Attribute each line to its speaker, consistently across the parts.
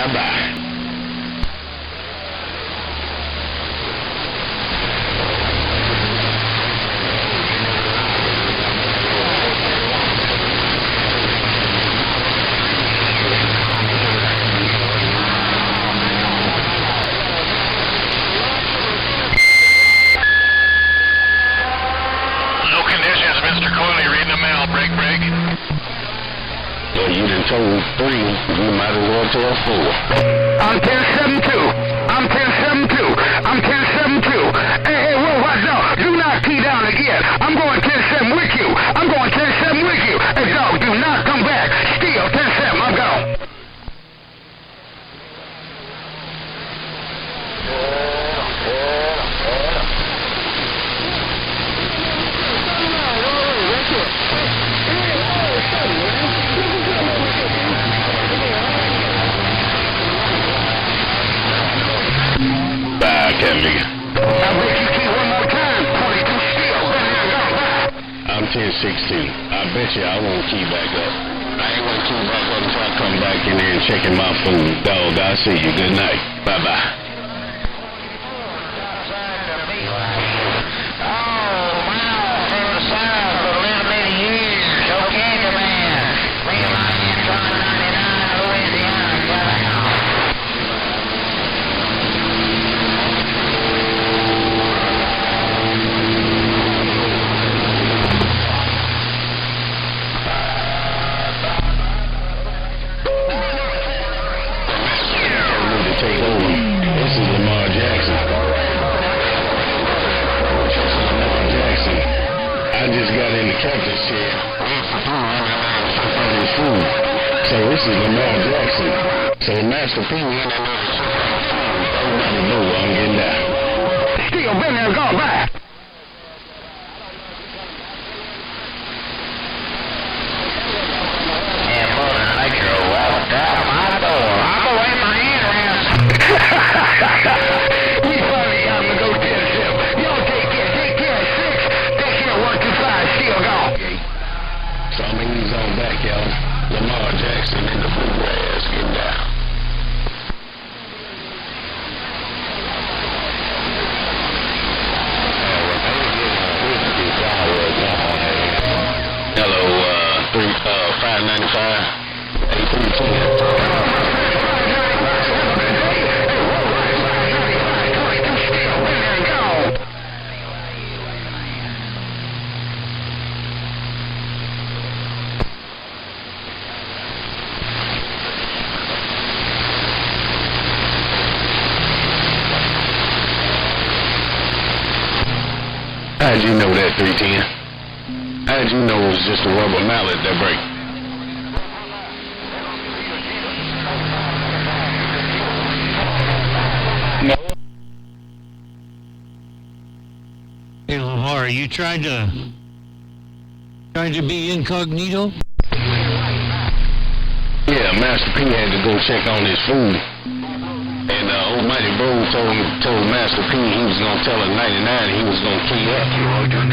Speaker 1: Bye-bye. Well, you done told 3, you might as well tell 4.
Speaker 2: I'm 1072. I'm 1072. I'm 1072. Hey, what, no, do not key down again. I'm going 10-7 with you. I'm going 10-7 with you. Hey, dog, do not come back. Still 10-7, I'm gone.
Speaker 1: Bye, Captain.
Speaker 2: I bet you key one more time. 22 still.
Speaker 1: I'm 10-16. I bet you I won't key back up. I ain't gonna key back up until I come back in there and checking my food. Dog, I'll see you. Good night. Bye-bye. Take over. This is Lamar Jackson. Lamar Jackson. I just got in the captain's chair. So this is Lamar Jackson. So Master P. I know where I'm getting down.
Speaker 2: Still been there, gone back. We finally got to go 10-7. Y'all take care. 6. Take care. 1, 2, 5. Still gone.
Speaker 1: So I'm gonna ease on back, y'all. Lamar Jackson in the bluegrass getting down. Hello, 595, 8310. How'd you know that, 310? How'd you know it was just a rubber mallet that break? No.
Speaker 3: Hey, Lamar, are you trying to be incognito?
Speaker 1: Yeah, Master P had to go check on his food. And Almighty Bro told Master P he was going to tell her 99 he was going to key up.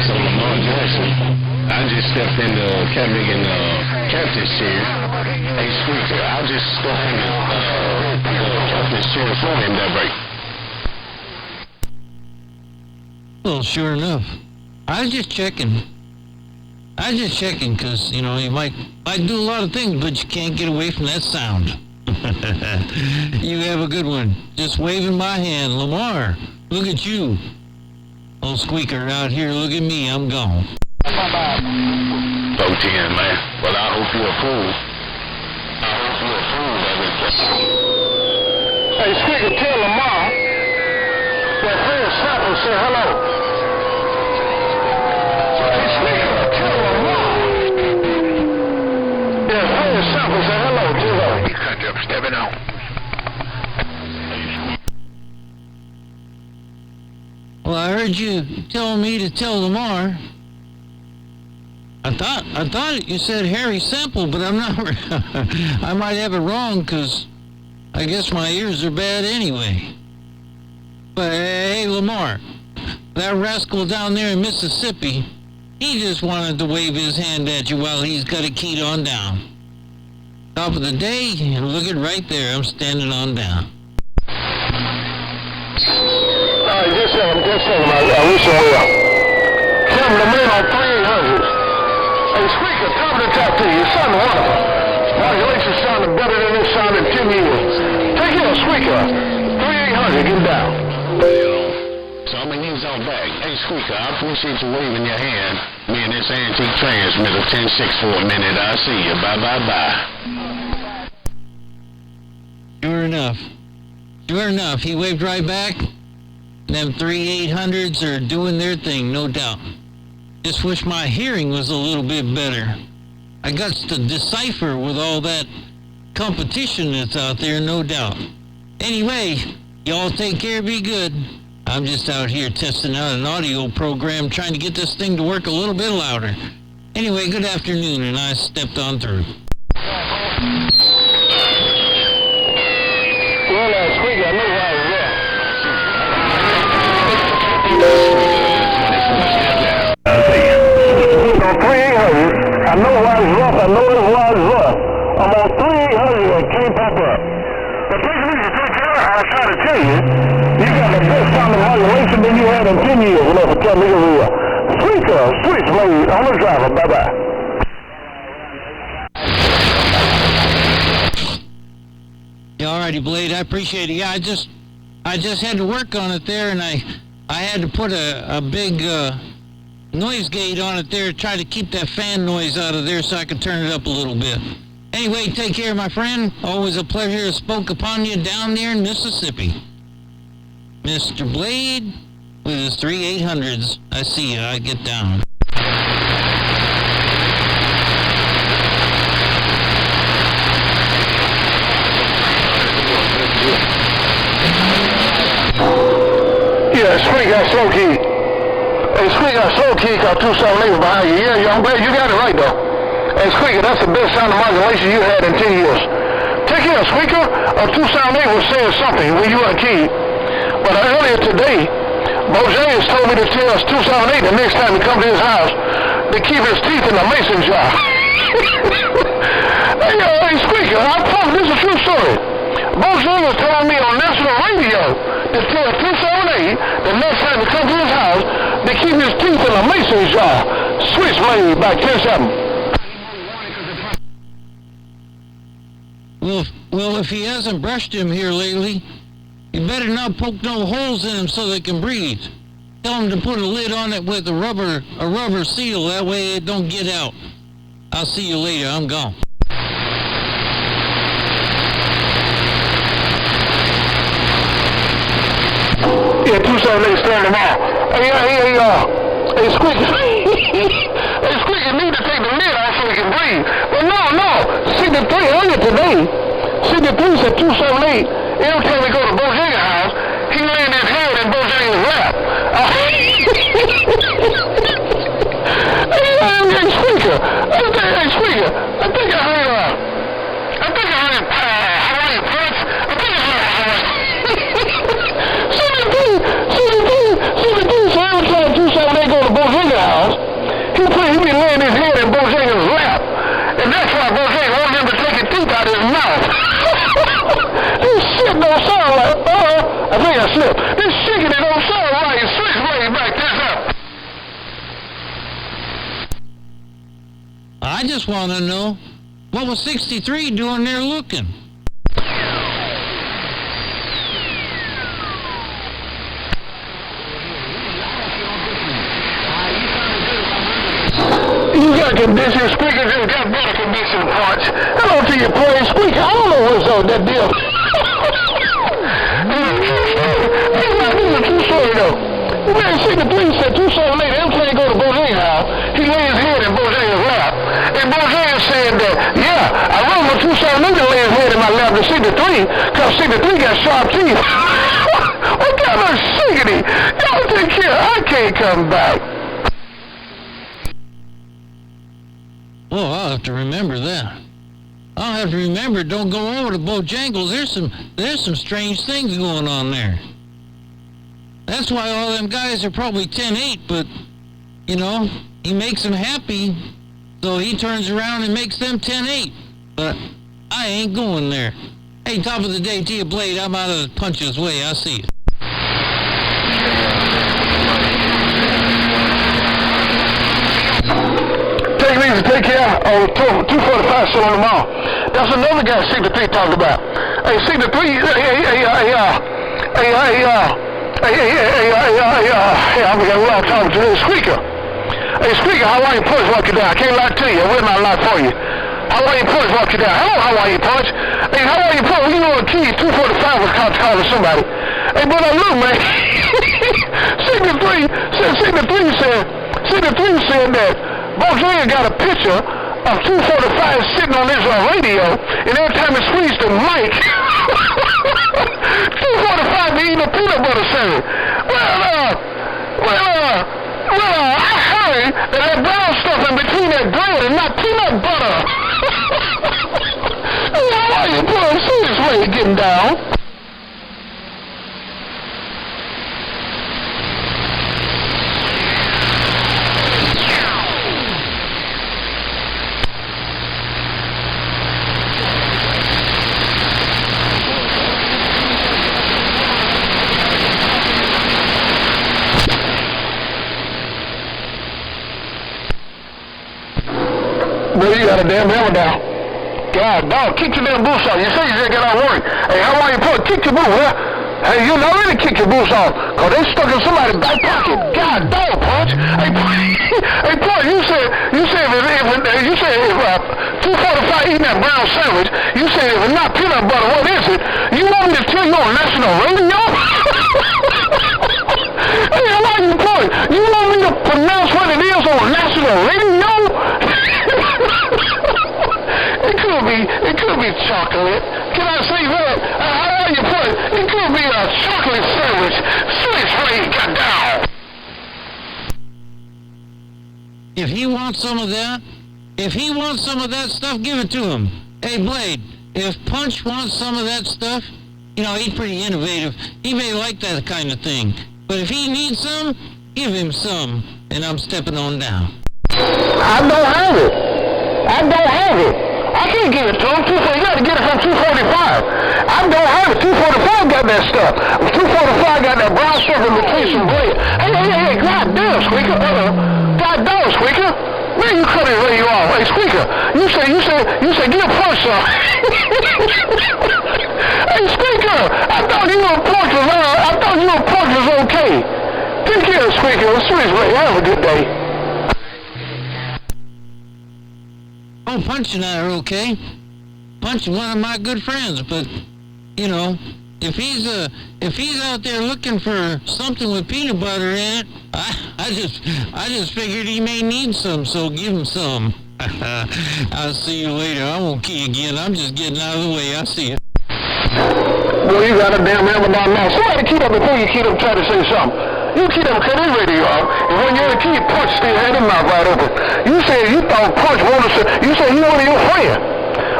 Speaker 1: So Lamar Jackson, I just stepped in the captain's chair. Hey, Squeaker, I'll just step in the captain's chair for him that break.
Speaker 3: Well, sure enough. I was just checking because, you know, you might do a lot of things, but you can't get away from that sound. You have a good one. Just waving my hand. Lamar, look at you. Old Squeaker out here, look at me. I'm gone.
Speaker 1: 010, man. Well, I hope you approve.
Speaker 2: Hey, Squeaker, tell Lamar that Fred Sample said hello. Hey, Squeaker, tell Lamar that Fred Sample said hello to her. He couldn't just stepping out.
Speaker 3: Well, I heard you telling me to tell Lamar. I thought you said Harry Sample, but I'm not. I might have it wrong because I guess my ears are bad anyway. But hey, Lamar, that rascal down there in Mississippi, he just wanted to wave his hand at you while he's got it keyed on down. Top of the day, and look at right there, I'm standing on down.
Speaker 2: Alright, just a second, I wish you well. Kevin, the man on 3800. Hey, Squeaker, top of the top to you. You sound wonderful. Congratulations, sounding better than this sound in 10 years. Take care, Squeaker. 3800, get down.
Speaker 1: So I'm going to use our back. Hey, Squeaker, I appreciate you waving your hand. Me and this antique transmitter, 10-6 for a minute. I'll see you. Bye.
Speaker 3: Sure enough, he waved right back. Them 3800s are doing their thing, no doubt. Just wish my hearing was a little bit better. I got to decipher with all that competition that's out there, no doubt. Anyway, y'all take care, be good. I'm just out here testing out an audio program, trying to get this thing to work a little bit louder. Anyway, good afternoon, and I stepped on through.
Speaker 2: Well, Squeaker, I know why I was there. On 3800, I know why it's rough, I'm on 3800 and can't pop up. The person needs to take care of, I was trying to tell you, you got the best sounding modulation than you had in 10 years, whenever tell me the real. Switchblade on the driver, bye-bye.
Speaker 3: Yeah, alrighty, Blade, I appreciate it. Yeah, I just had to work on it there, and I had to put a big noise gate on it there, try to keep that fan noise out of there so I could turn it up a little bit. Anyway, take care, my friend. Always a pleasure to spoke upon you down there in Mississippi. Mr. Blade with his 3800s. I see ya. I get down.
Speaker 2: Yeah, Squeak got slow key. Hey, Squeak got slow key cause 278 behind you. Yeah, I'm glad you got it right though. Hey, Squeaker, that's the best sound modulation you had in 10 years. Take care, Squeaker. 278 was saying something when you were a key. But earlier today, Bo James told me to tell us 278 the next time he comes to his house to keep his teeth in a mason jar. Hey, Squeaker, I promise this is a true story. Bo James told me on national radio to tell 278 the next time he comes to his house to keep his teeth in a mason jar. Switchblade by 10-7.
Speaker 3: Well, if he hasn't brushed him here lately, you better not poke no holes in him so they can breathe. Tell him to put a lid on it with a rubber seal, that way it don't get out. I'll see you later, I'm gone.
Speaker 2: Yeah, 278 standing out. Hey, Squeaky. Hey, Squeaky need to take the lid off so he can breathe. But no. 63 earlier today, 63 said 278. Every time we go to Bojangles' house, he laying his head in Bojangles' lap. Hey, Squeaker. Hey, Squeaker. I think I heard Hawaiian Prince. I think I heard Hawaiian. 73, so every time 278 go to Bojangles' house, he be laying his head in Bojangles' lap. And that's why Bojangles wanted him to take his teeth out of his mouth. This shit don't sound like, I think I slipped. This chicken, it don't sound right. Switchblade back this up.
Speaker 3: I just want to know, what was 63 doing there looking?
Speaker 2: You got condition, Squeaker just got better condition parts. Hello to your plane, Squeaker. I don't know what's on that deal. This is a true story though. The man 63 said 278, every time he go to Bojangles' house, he lay his head in Bojangles' lap. And Bojangles said that, yeah, I rode my 278 to lay his head in my lap to 63, because 63 got sharp teeth. What kind of shiggity? Y'all take care, I can't come back.
Speaker 3: Oh, I'll have to remember that. I'll have to remember, don't go over to Bojangles. There's some strange things going on there. That's why all them guys are probably 10-8, but, you know, he makes them happy, so he turns around and makes them 10-8. But I ain't going there. Hey, top of the day to you, Blade. I'm out of the puncher's way. I see you.
Speaker 2: Take it easy, take care. 245 still on the mall. That's another guy Sector 3 talked about. Hey, Sector 3, I forgot what I'm talking to. Squeaker. Hey, Squeaker, Hawaiian Punch walk you down. I can't lie to you. I will not lie for you. Hawaiian Punch walk you down. Hello, Hawaiian Punch. Hey, Hawaiian Punch, you know a key 245 was calling somebody. Hey, but look, man. Sector 3 said that Bojangles got a picture of 245 sitting on his radio, and every time he squeezed the mic, 245 be eating a peanut butter sandwich. I heard that brown stuff in between that bread and not peanut butter. How are you, boy? See this way getting down. Boy, you got a damn hammer down. God, dog, kick your damn boots off. You say you just got out of work. Hey, how are you, boy? Kick your boots, huh? Hey, you already kick your boots off, cause they stuck in somebody's back pocket. God, dog, Punch. Hey, Punch, you said if 245 eating that brown sandwich, you said if it's not peanut butter, what is it? You want me to tell you on national radio? Hey, how are you, Punch? You want me to pronounce what it is on national radio? It could be chocolate. Can I say that? How are you put it? It could be a chocolate sandwich. Switchblade got down.
Speaker 3: If he wants some of that stuff, give it to him. Hey, Blade, if Punch wants some of that stuff, you know, he's pretty innovative. He may like that kind of thing. But if he needs some, give him some. And I'm stepping on down.
Speaker 2: I don't have it. I can't give it to him. You got to get it from 245. I don't have it. 245 got that stuff. 245 got that brown stuff in between some bread. Hey, God damn, Squeaker. God damn, Squeaker. Man, you cut it where you are. Hey, Squeaker, you say, get a punch some. Hey, Squeaker, I thought you were punch was okay. Take care, Squeaker. Switchblade. Have a good day.
Speaker 3: Oh, Punch and I are okay. Punch is one of my good friends, but you know, if he's out there looking for something with peanut butter in it, I just figured he may need some, so give him some. I'll see you later. I won't key again. I'm just getting out of the way. I'll see you.
Speaker 2: Well, you got a damn hammer down now. Somebody keyed up before you keyed up trying to say something. You keyed up because they radio off, and when you're a key, Punch still had his mouth wide open. You said you thought Punch wanted to, you said he wanted your friend.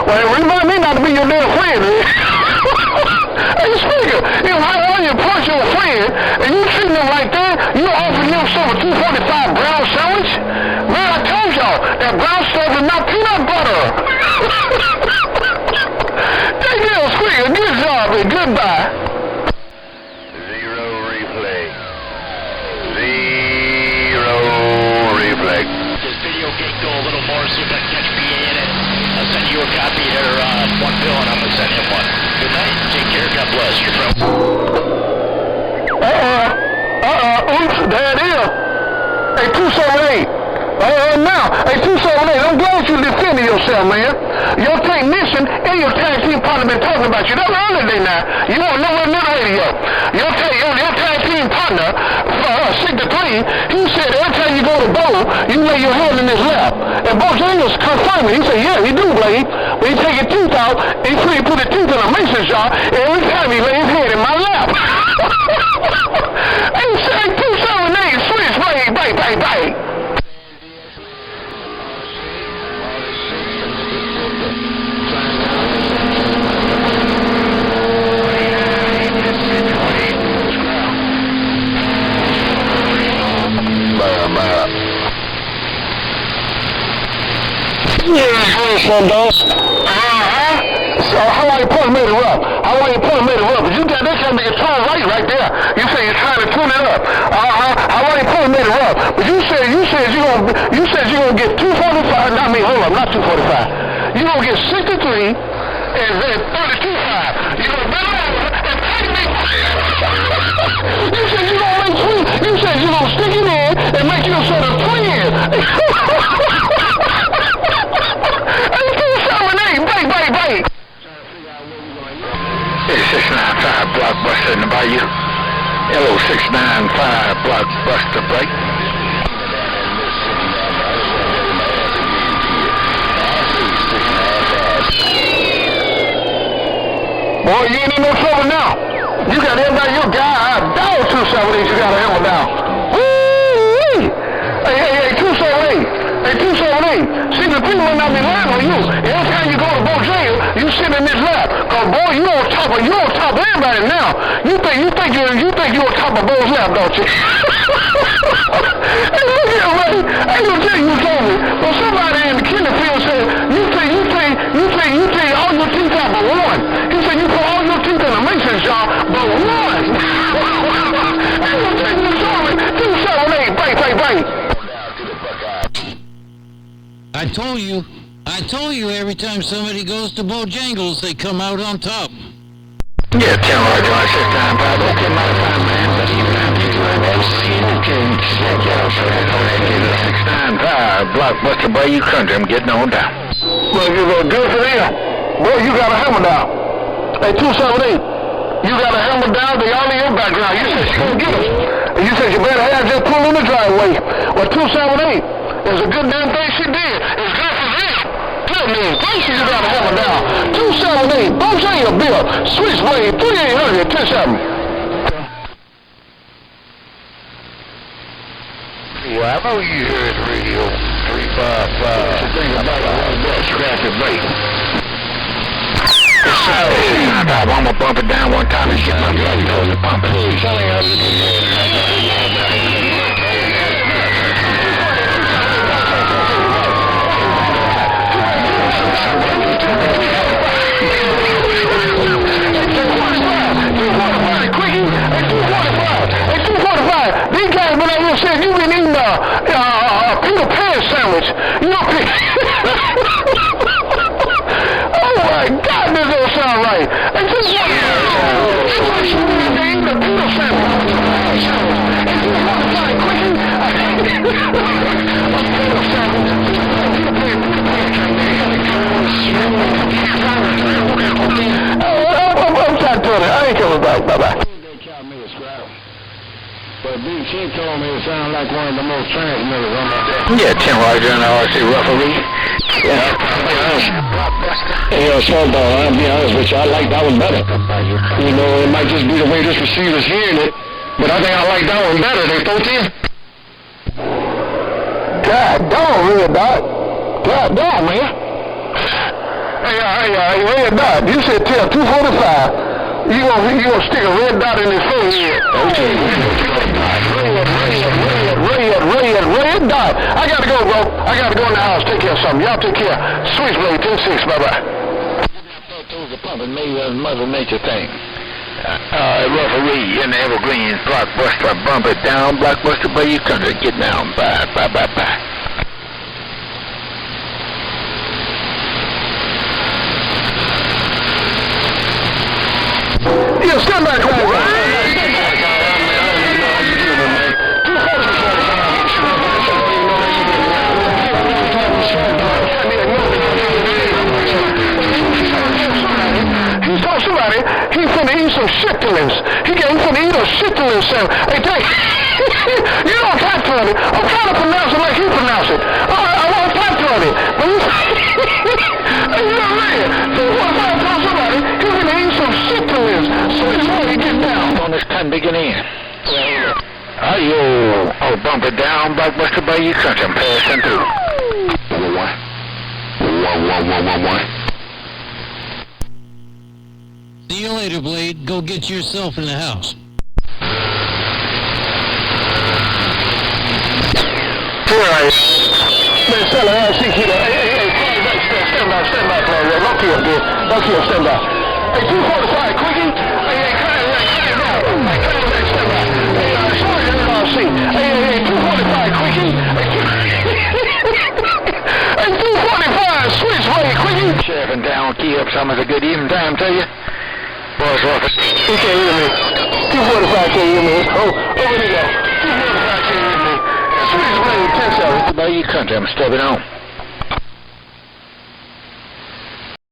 Speaker 2: Well, it remind me not to be your damn friend, man. Hey, Squeaker, if I want you to Punch your friend, and you treat him like that, you offering him some of 245 brown sandwich? Man, I told y'all, that brown stuff is not peanut butter. Take care, Squeaker. Good job, and goodbye.
Speaker 4: This video gate go a little more, see if I can catch BA in it. I'll send you a copy or one bill, and I'm going to send him one. Good night. Take care. God bless. Your friend.
Speaker 2: Oops, there it is. Hey, 278. Now. Hey, 278, I'm glad you defended yourself, man. Your technician and your tag team partner been talking about you. That's early day now. You won't know where the radio. Your tag team partner, Sector 3, he said every time you go to bowl, you lay your hand in his lap. And Bojangles confirmed it. He said, yeah, he do, Blade. When he take his tooth out, he put his tooth in a mason jar, and every time he lay his head in my lap. Hey, say 278, Switchblade, bang. Yeah, son, dog. So how are you pulling made it rough? How are you pulling made it rough? But you got that kind of control right there. You say you're trying to tune it up. How are you pulling made it rough? But you said you're gonna get 245. Not me. Hold up, not 245. You're gonna get 63 and then 32.5. You're gonna bet over and pay me. You said you're gonna make three. You said you're gonna stick it in and make you sort of twin. Bait. 695 Blockbuster in the bayou. Hello, 695 Blockbuster break. Boy, you ain't in no trouble now. You got everybody, your guy, down 278, you got a hammer down. Woo-wee! Hey, 278. Hey, 278. See, the people might not be lying on you. Every time you go to Bojangles, you sit in this lap. Cause boy, you on top of everybody now. You think you on top of Bo's lap, don't you? Hey, look here, man. I ain't gonna tell you who told me. But somebody in the killing field said, you think all your teeth out but one. He said you put all your teeth in a mason jar but one. I ain't gonna tell you who told me. 278, bang.
Speaker 3: I told you every time somebody goes to Bojangles, they come out on top.
Speaker 2: Yeah, 10 right, John, 695, okay, modified, man. 695, Blockbuster, boy, you country, I'm getting on down. Well, you gonna do it for them. Boy, you got a hammer down. Hey, 278, you got a hammer down, they all in your background. You said you gonna get us. And you said you better have just pull in the driveway. Well, 278, there's a good damn thing she did. It's good for them. Tell me, thank you got a hammer down. 278, Bojangles bill, Switchblade, 3800, 10-7. Well, I know you heard the radio, 355. The thing about it, scratch the brake. I'm gonna bump it down one time and get my blood to pump it. These guys been out here saying you've been eating Peter Pan sandwich. You know, oh my God, this don't sound right. And just what eating the Peter sandwich. And you want to find quickie? A Peter sandwich. I'm trying to tell you, I ain't coming back. Bye-bye. But Big Chick told me it sounded like one of the most transmitters on that day. Yeah, Tim Roger and RC referee. Yeah. Hey, Small Dog, I'll be honest with you, I like that one better. You know, it might just be the way this receiver's hearing it, but I think I like that one better. They thought you. God dog, Red Dot. God dog, man. Hey, Red Dot, you said tell 245. You gonna stick a red dot in his forehead. Okay. Red dot. I gotta go, bro. I gotta go in the house. Take care of something. Y'all take care. Switchblade 10-6. Bye-bye. Those are pumping me Mother Nature thing. Referee in the Evergreens. Blockbuster. Bump it down. Blockbuster, but you country. Get down. Bye. Yeah, stand back right. He told somebody he finna eat some chitlins. He finna eat a chitlin sandwich. Hey, you don't type for me. I'm trying to pronounce it like he pronounce it. I won't type for me. But you know what? So what if I tell somebody he finna eat some chitlins? So it's how he get down on this time beginning. Oh, bump it down, Blockbuster, by you country. I'm passing through. 1.
Speaker 3: See you later, Blade. Go get yourself in the house.
Speaker 2: All right. Man, stand by, stand by, Okay, I'm good. Okay, I'm stand by. Hey, 245, quickie. Hey, clear now. Hey, clear stand by. Hey, sorry, NRC. Hey, 245, quickie. Hey, 245, Switchblade, quickie. Sheriff and down, key up some of the good evening time to you. Boys, Rocket. You can't hear me. 245 can't hear me. Oh, over there. 245 can't hear me. Switchblade, 10-7. By your country, I'm stepping on.